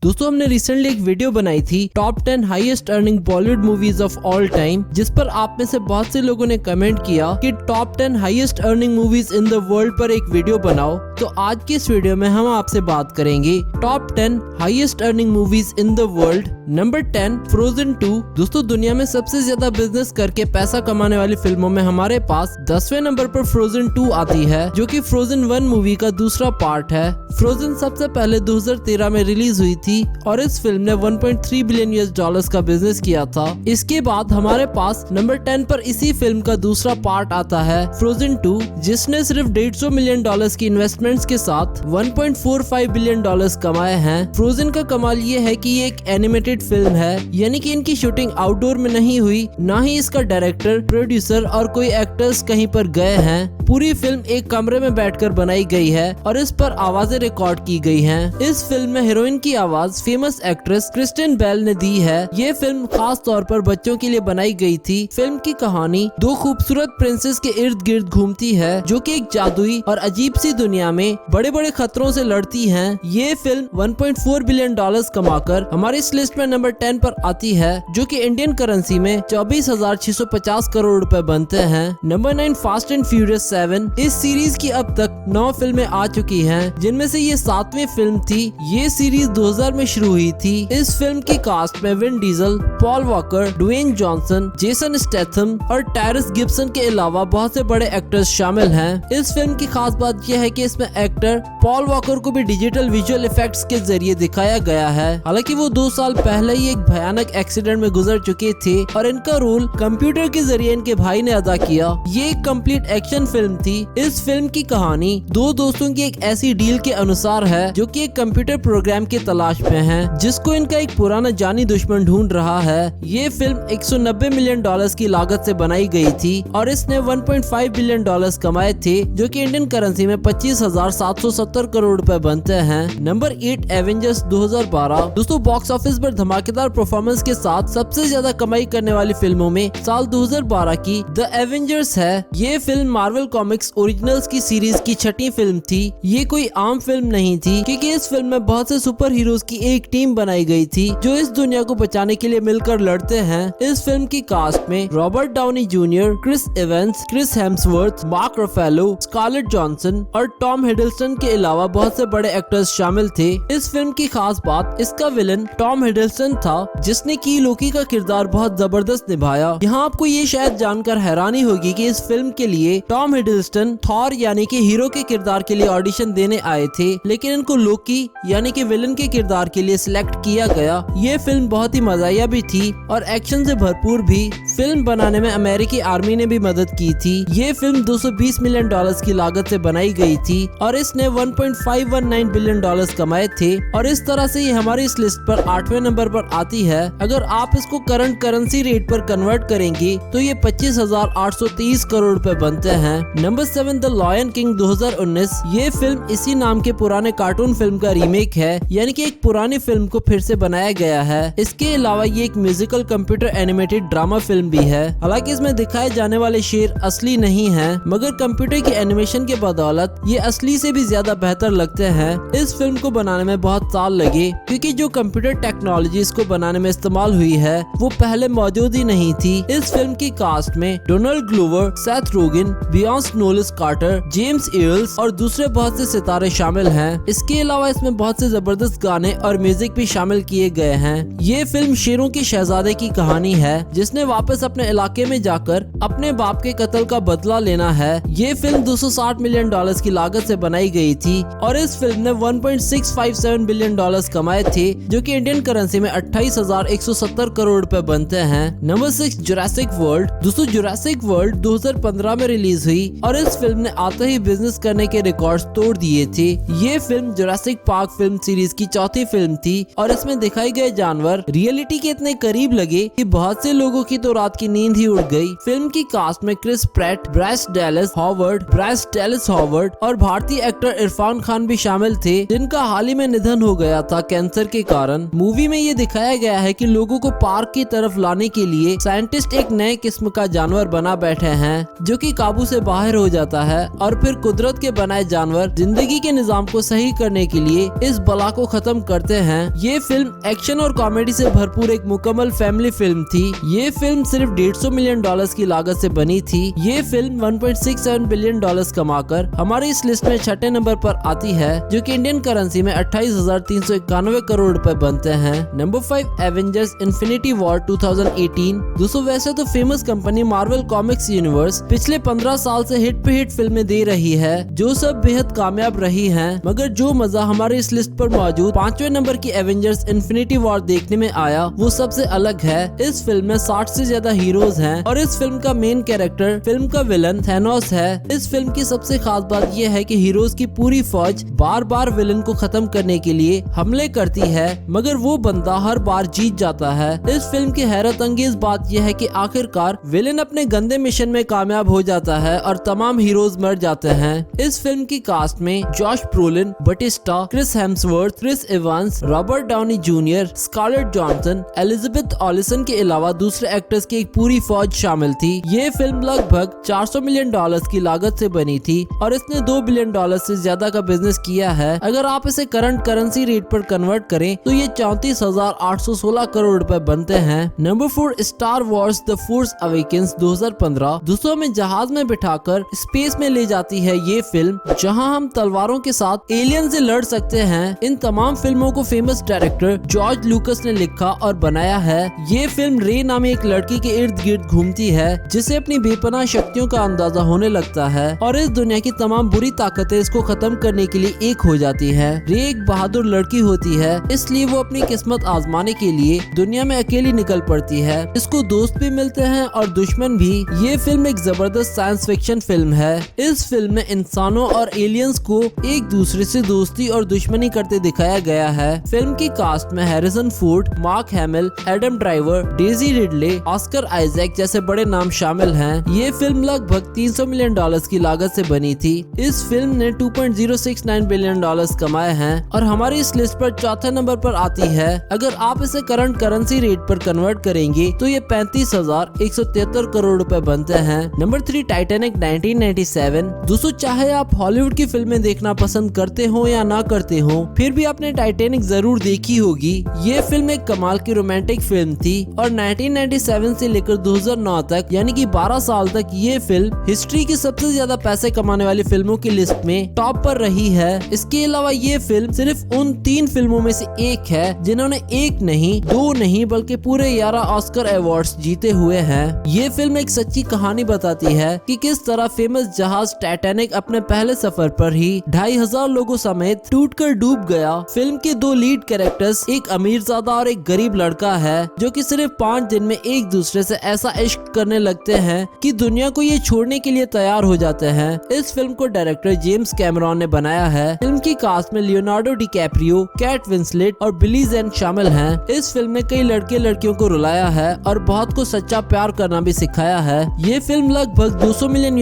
दोस्तों हमने रिसेंटली एक वीडियो बनाई थी top 10 highest earning Bollywood movies of all time, जिस पर आप में से बहुत से लोगों ने कमेंट किया कि top 10 highest earning movies in the world पर एक वीडियो बनाओ। तो आज की इस वीडियो में हम आपसे बात करेंगे top 10 highest earning movies in the world. Number 10 frozen 2। दोस्तों दुनिया में सबसे ज्यादा बिजनेस करके पैसा कमाने वाली फिल्मों में हमारे पास 10वें नंबर पर फ्रोजन 2 आती है, जो कि फ्रोजन 1 मूवी का दूसरा पार्ट है। फ्रोजन सबसे पहले 2013 में रिलीज हुई थी और इस फिल्म ने 1.3 बिलियन यूएस डॉलर्स का बिजनेस किया था। इसके बाद हमारे पास नंबर 10 पर इसी फिल्म का दूसरा पार्ट आता है फ्रोजन 2, जिसने सिर्फ 150 मिलियन डॉलर्स की इन्वेस्टमेंट्स के साथ 1.45 बिलियन डॉलर्स कमाए हैं। फ्रोजन का कमाल ये है कि ये एक एनिमेटेड फिल्म है, यानी कि इनकी शूटिंग आउटडोर में नहीं हुई, ना ही इसका डायरेक्टर, प्रोड्यूसर और कोई एक्टर्स कहीं पर गए हैं। पूरी फिल्म एक कमरे में बैठकर बनाई गई है और इस पर आवाजें रिकॉर्ड की गई हैं। इस फिल्म में हीरोइन की आवाज फेमस एक्ट्रेस क्रिस्टियन बेल ने दी है। ये फिल्म खास तौर पर बच्चों के लिए बनाई गई थी। फिल्म की कहानी दो खूबसूरत प्रिंसेस के इर्द गिर्द घूमती है, जो कि एक जादुई और अजीब सी दुनिया में बड़े बड़े खतरों से लड़ती हैं। ये फिल्म 1.4 बिलियन डॉलर्स कमाकर हमारी इस लिस्ट में नंबर 10 पर आती है, जो कि इंडियन करेंसी में 24,650 करोड़ रुपए बनते हैं। Number 9 fast and furious 7। इस सीरीज की अब तक 9 फिल्में आ चुकी हैं, जिनमें से ये 7वीं फिल्म थी। ये सीरीज 2000 में शुरू हुई थी। इस फिल्म की कास्ट में Vin Diesel, Paul Walker, Dwayne Johnson, Jason Statham और टायरस गिब्सन के अलावा बहुत से बड़े एक्टर्स शामिल हैं। इस फिल्म की खास बात यह है कि इसमें एक्टर पॉल वॉकर को भी डिजिटल विजुअल इफेक्ट्स के जरिए दिखाया गया है। हालांकि वो 2 साल पहले ही एक भयानक एक्सीडेंट में गुजर चुके थे और इनका रोल कंप्यूटर के जरिए इनके भाई ने अदा किया। ये एक कंप्लीट एक्शन फिल्म थी। इस फिल्म की कहानी दो दोस्तों की एक ऐसी डील के अनुसार है, जो कि एक कंप्यूटर प्रोग्राम की तलाश में है, जिसको इनका एक पुराना जानी दुश्मन ढूंढ रहा है। ये फिल्म 190 मिलियन डॉलर्स की लागत से बनाई गई थी और इसने 1.5 बिलियन डॉलर्स कमाए थे, जो कि इंडियन करेंसी में 25,770 करोड़ रुपए बनते हैं। Number 8 Avengers 2012। दोस्तों बॉक्स ऑफिस पर धमाकेदार परफॉर्मेंस के साथ सबसे ज्यादा कमाई करने वाली फिल्मों में साल 2012 की द एवेंजर्स है। ये फिल्म मार्वल कॉमिक्स ओरिजिनल्स की सीरीज की 6ठी फिल्म थी। ये कोई आम फिल्म नहीं थी, क्योंकि इस फिल्म में बहुत से सुपर हीरोज की एक टीम बनाई गई थी, जो इस दुनिया को बचाने के लिए मिलकर लड़ते हैं। इस फिल्म की कास्ट में Robert Downey Junior, Chris Evans, Chris Hemsworth, Mark Ruffalo, Scarlett Johansson और टॉम हिडलस्टन के अलावा बहुत से बड़े एक्टर्स शामिल थे। इस फिल्म की खास बात इसका विलन टॉम हिडलस्टन था, जिसने की लोकी का किरदार बहुत जबरदस्त निभाया। यहाँ आपको ये शायद जानकर हैरानी होगी कि इस फिल्म के लिए टॉम हिडलस्टन थॉर यानी कि हीरो के किरदार के लिए ऑडिशन देने आए थे, लेकिन इनको लोकी यानी कि विलन के किरदार के लिए सिलेक्ट किया गया। ये फिल्म बहुत ही मजाया भी थी और एक्शन से भरपूर भी। फिल्म बनाने में अमेरिकी आर्मी ने भी मदद की थी। ये फिल्म 220 मिलियन डॉलर्स की लागत से बनाई गई थी और इसने 1.519 बिलियन डॉलर्स कमाए थे और इस तरह से ये हमारी इस लिस्ट पर 8वें नंबर पर आती है। अगर आप इसको करंट करेंसी रेट पर कन्वर्ट करेंगे तो ये 25,830 करोड़ रुपए बनते हैं। Number 7 the lion king 2019। ये फिल्म इसी नाम के पुराने कार्टून फिल्म का रीमेक है, यानी कि एक पुरानी फिल्म को फिर से बनाया गया है। इसके अलावा ये एक musical computer animated drama film भी है। हालांकि इसमें दिखाए जाने वाले शेर असली नहीं हैं, मगर कंप्यूटर की एनिमेशन के बदौलत ये असली से भी ज्यादा बेहतर लगते हैं। इस फिल्म को बनाने में बहुत साल लगे, क्योंकि जो कंप्यूटर टेक्नोलॉजी इसको बनाने में इस्तेमाल हुई है वो पहले मौजूद ही नहीं थी। इस फिल्म की कास्ट में डोनाल्ड ग्लोवर, सेथ रोगन, बियॉन्स नोलिस कार्टर, जेम्स ईर्ल्स और दूसरे बहुत से सितारे शामिल हैं। इसके अलावा इसमें बहुत से जबरदस्त गाने और म्यूजिक भी शामिल किए गए हैं। ये फिल्म शेरों के शहजादे की कहानी है, जिसने वापस अपने इलाके में जाकर अपने बाप के कत्ल का बदला लेना है। ये फिल्म 260 मिलियन डॉलर्स की लागत से बनाई गई थी और इस फिल्म ने 1.657 बिलियन डॉलर्स कमाए थे, जो कि इंडियन करेंसी में 28,170 करोड़ रुपए बनते हैं। Number 6 Jurassic world. दोस्तों जुरासिक वर्ल्ड 2015 में रिलीज हुई और इस फिल्म ने आते ही बिजनेस करने के रिकॉर्ड्स तोड़ दिए थे। ये film Jurassic park film series की 4थी फिल्म थी और इसमें दिखाए गए जानवर रियलिटी के इतने करीब लगे कि बहुत से लोगों की तो रात की नींद ही उड़ गई। फिल्म की कास्ट में Chris Pratt, Bryce Dallas Howard और भारतीय एक्टर इरफान खान भी शामिल थे, जिनका हाल ही में निधन हो गया था कैंसर के कारण। मूवी में ये दिखाया गया है कि लोगों को पार्क की तरफ लाने के लिए साइंटिस्ट एक नए किस्म का जानवर बना बैठे हैं जो कि काबू से बाहर हो जाता है और फिर कुदरत के बनाए जानवर जिंदगी के निजाम को सही करने के लिए इस बला को खत्म करते हैं। ये फिल्म एक्शन और कॉमेडी से भरपूर एक मुकम्मल फैमिली फिल्म थी। ये फिल्म सिर्फ $150 मिलियन की लागत से बनी थी। ये फिल्म $1.67 बिलियन कमाकर हमारी इस लिस्ट में छठे नंबर पर आती है, जो कि इंडियन करेंसी में 28,391 करोड़ रुपए बनते हैं। Number 5 Avengers infinity war 2018। दोस्तों वैसे तो famous company Marvel comics universe पिछले 15 साल से हिट पे हिट फिल्में दे रही है जो सब बेहद कामयाब रही हैं, मगर जो मजा हमारे इस लिस्ट पर मौजूद 5वें नंबर की एवेंजर्स इन्फिनिटी वॉर देखने में आया वो सबसे अलग है। इस फिल्म में 60 से ज्यादा हीरोज हैं और इस फिल्म का मेन कैरेक्टर फिल्म का विलन थैनोस है। इस फिल्म की सबसे खास बात यह है कि हीरोज की पूरी फौज बार बार विलन को खत्म करने के लिए हमले करती है, मगर वो बंदा हर बार जीत जाता है। इस फिल्म की हैरत अंगेज बात यह है कि आखिरकार विलन अपने गंदे मिशन में कामयाब हो जाता है और तमाम हीरोज मर जाते हैं। इस फिल्म की कास्ट में Josh Brolin, Bautista, Chris Hemsworth, Chris Evans, Robert Downey Junior, Scarlett Johansson, Elizabeth Olsen के अलावा दूसरे एक्टर्स की एक पूरी फौज शामिल थी। ये फिल्म लगभग $400 मिलियन की लागत से बनी थी और इसने $2 बिलियन से ज्यादा का बिजनेस किया है। अगर आप इसे करंट करेंसी रेट पर कन्वर्ट करें तो ये 34,816 करोड़ रुपए बनते हैं। Number 4 star Wars the force awakens 2015। दोस्तों में जहाज में बिठाकर स्पेस में ले जाती है ये फिल्म, जहां हम तलवारों के साथ एलियन से लड़ सकते हैं। इन तमाम फिल्मों को फेमस डायरेक्टर जॉर्ज लूकस ने लिखा और बनाया है। ये फिल्म रे नामी एक लड़की के इर्द गिर्द घूमती है जिसे अपनी बेपनाह शक्तियों का अंदाजा होने लगता है और इस दुनिया की तमाम बुरी ताकतें इसको खत्म करने के लिए एक हो जाती है। रे एक बहादुर लड़की होती है, इसलिए वो अपनी किस्मत आजमाने के लिए दुनिया में अकेली निकल पड़ती है। इसको दोस्त भी मिलते हैं और दुश्मन भी। ये फिल्म एक जबरदस्त साइंस फिक्शन फिल्म है। इस फिल्म में इंसानों और एलियंस को एक दूसरे से दोस्ती और दुश्मनी करते दिखाया गया है। फिल्म की कास्ट में Harrison Ford, Mark Hamill, Adam Driver, Daisy Ridley, Oscar Isaac जैसे बड़े नाम शामिल हैं। ये फिल्म लगभग $300 मिलियन की लागत से बनी थी। इस फिल्म ने $2.069 बिलियन कमाए हैं और हमारी इस लिस्ट पर चौथे नंबर पर आती है। अगर आप इसे करंट करेंसी रेट पर कन्वर्ट करेंगे तो ये 35,173 करोड़ रुपए बनते हैं। Number 3 Titanic 1997। दोस्तों चाहे आप हॉलीवुड की फिल्में देखना पसंद करते हो या ना करते हो, फिर भी आपने टाइटैनिक जरूर देखी होगी। ये फिल्म एक कमाल की रोमांटिक फिल्म थी और 1997 से लेकर 2009 तक यानी कि 12 साल तक ये फिल्म हिस्ट्री की सबसे ज्यादा पैसे कमाने वाली फिल्मों की लिस्ट में टॉप पर रही है। इसके अलावा ये फिल्म सिर्फ उन 3 फिल्मों में से एक है जिन्होंने 1 नहीं 2 नहीं बल्कि पूरे 11 ऑस्कर अवार्ड्स जीते हुए हैं। ये फिल्म एक सच्ची कहानी बताती है कि किस तरह फेमस जहाज टाइटैनिक अपने पहले सफर पर ही 2,500 लोगों समेत टूटकर डूब गया। फिल्म के 2 लीड कैरेक्टर्स एक अमीरजादा और एक गरीब लड़का है जो कि सिर्फ 5 दिन में एक दूसरे से ऐसा इश्क करने लगते हैं कि दुनिया को ये छोड़ने के लिए तैयार हो जाते हैं। इस फिल्म को डायरेक्टर जेम्स कैमरॉन ने बनाया है। फिल्म की कास्ट में लियोनार्डो डिकैप्रियो, कैट विंसलेट और बिली जेन शामिल हैं। इस फिल्म में कई लड़के लड़कियों को रुलाया है और बहुत को सच्चा प्यार करना भी सिखाया है। ये फिल्म लगभग $200 मिलियन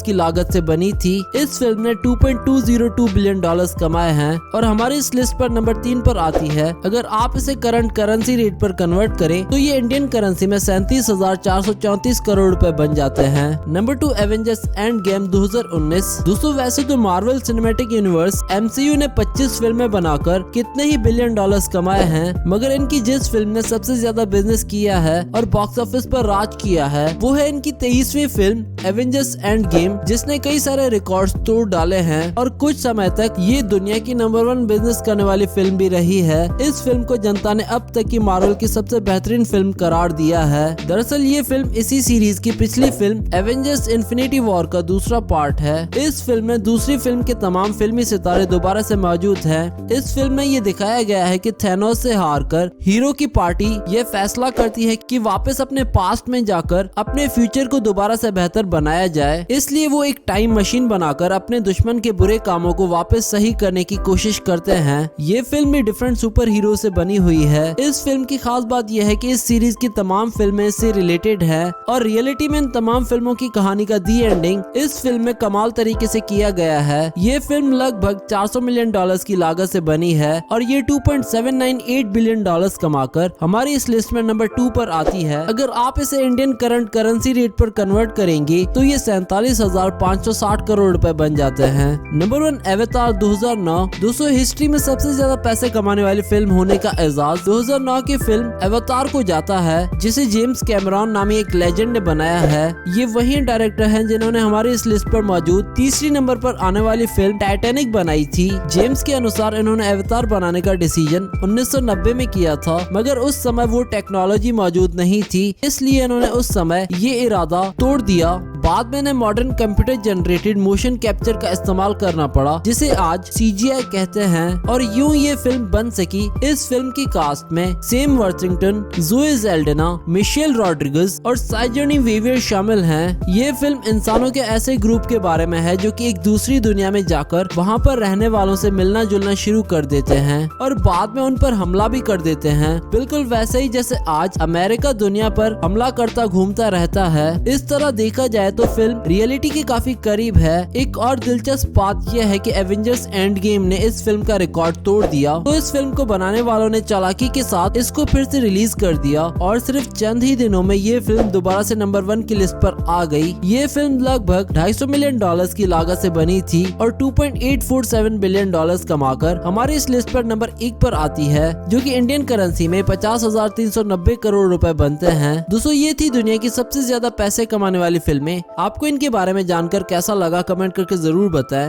की लागत से बनी थी। इस फिल्म ने $2.202 बिलियन कमाए हैं और हमारी इस लिस्ट पर नंबर 3 पर आती है। अगर आप इसे करंट करेंसी रेट पर कन्वर्ट करें तो ये इंडियन करेंसी में 37,434 करोड़ रुपए बन जाते हैं। Number 2 Avengers end game 2019। दोस्तों वैसे तो मार्वल सिनेमैटिक यूनिवर्स MCU ने 25 फिल्में बनाकर कितने ही बिलियन डॉलर्स कमाए हैं, मगर इनकी जिस फिल्म ने सबसे ज्यादा बिजनेस किया है और बॉक्स ऑफिस पर राज किया है वो है इनकी 23वीं फिल्म एवेंजर्स एंड गेम, जिसने कई सारे रिकॉर्ड्स तोड़ डाले हैं और कुछ समय तक ये दुनिया की नंबर 1 बिजनेस करने वाली फिल्म भी रही है। इस फिल्म को जनता ने अब तक की मार्वल की सबसे बेहतरीन फिल्म करार दिया है। दरअसल ये फिल्म इसी सीरीज की पिछली फिल्म एवेंजर्स इन्फिनिटी वॉर का दूसरा पार्ट है। इस फिल्म में दूसरी फिल्म के तमाम फिल्मी सितारे दोबारा से मौजूद हैं। इस फिल्म में ये दिखाया गया है कि थैनोस से हारकर हीरो की पार्टी ये फैसला करती है कि वापस अपने पास्ट में जाकर अपने फ्यूचर को दोबारा से बेहतर बनाया जाए। इसलिए वो एक टाइम मशीन बनाकर अपने दुश्मन के बुरे कामों को वापस सही करने की कोशिश करते हैं। ये फिल्म भी डिफरेंट सुपर हीरो से बनी हुई है। इस फिल्म की खास बात यह है कि इस सीरीज की तमाम फिल्में इससे रिलेटेड है और रियलिटी में इन तमाम फिल्मों की कहानी का दी एंडिंग इस फिल्म में कमाल तरीके से किया गया है। ये फिल्म लगभग $400 मिलियन की लागत से बनी है और ये $2.798 $2.8 बिलियन कमाकर हमारी इस लिस्ट में नंबर 2 पर आती है। अगर आप इसे इंडियन करंट करेंसी रेट पर कन्वर्ट करेंगे तो ये 47,560 करोड़ रुपए बन जाते हैं। नंबर 1 अवतार 2009। दोस्तों हिस्ट्री में सबसे ज्यादा पैसे कमाने वाली फिल्म होने का एजाज 2009 की फिल्म अवतार को जाता है, जिसे जेम्स कैमरॉन नामी एक लेजेंड ने बनाया है। ये वही डायरेक्टर हैं जिन्होंने हमारी इस लिस्ट पर मौजूद तीसरी नंबर पर आने वाली फिल्म टाइटैनिक बनाई थी। जेम्स के अनुसार इन्होंने अवतार बनाने का डिसीजन 1990 में किया था, मगर उस समय वो टेक्नोलॉजी मौजूद नहीं थी, इसलिए इन्होंने उस समय ये इरादा तोड़ दिया। बाद में इन्हें modern computer generated motion capture का इस्तेमाल करना पड़ा, जिसे आज CGI कहते हैं, और यूं ये फिल्म बन सकी। इस फिल्म की कास्ट में सैम वर्थिंगटन, ज़ोए ज़ाल्डाना, मिशेल रॉड्रिगेज और साइजर्नी वीवर शामिल हैं। ये फिल्म इंसानों के ऐसे ग्रुप के बारे में है जो कि एक दूसरी दुनिया में जाकर वहां पर रहने वालों से मिलना जुलना शुरू कर देते हैं और बाद में उन पर हमला भी कर देते हैं, बिल्कुल वैसे ही जैसे आज अमेरिका दुनिया पर हमला करता घूमता रहता है। इस तरह देखा जाए तो फिल्म रियलिटी के काफी करीब है। एक और दिलचस्प बात यह है कि एवेंजर्स एंड गेम ने इस फिल्म का रिकॉर्ड तोड़ दिया, तो इस फिल्म को बनाने वालों ने चालाकी के साथ इसको फिर से रिलीज कर दिया और सिर्फ चंद ही दिनों में ये फिल्म दोबारा से नंबर 1 की लिस्ट पर आ गई। ये फिल्म लगभग $250 मिलियन की लागत से बनी थी और $2.847 बिलियन कमाकर हमारी इस लिस्ट पर नंबर 1 पर आती है, जो कि इंडियन करेंसी में 50,390 करोड़ रुपए बनते हैं। दोस्तों ये थी दुनिया की सबसे ज्यादा पैसे कमाने वाली फिल्में। आपको इनके बारे में जानकर कैसा लगा कमेंट करके जरूर बताएं।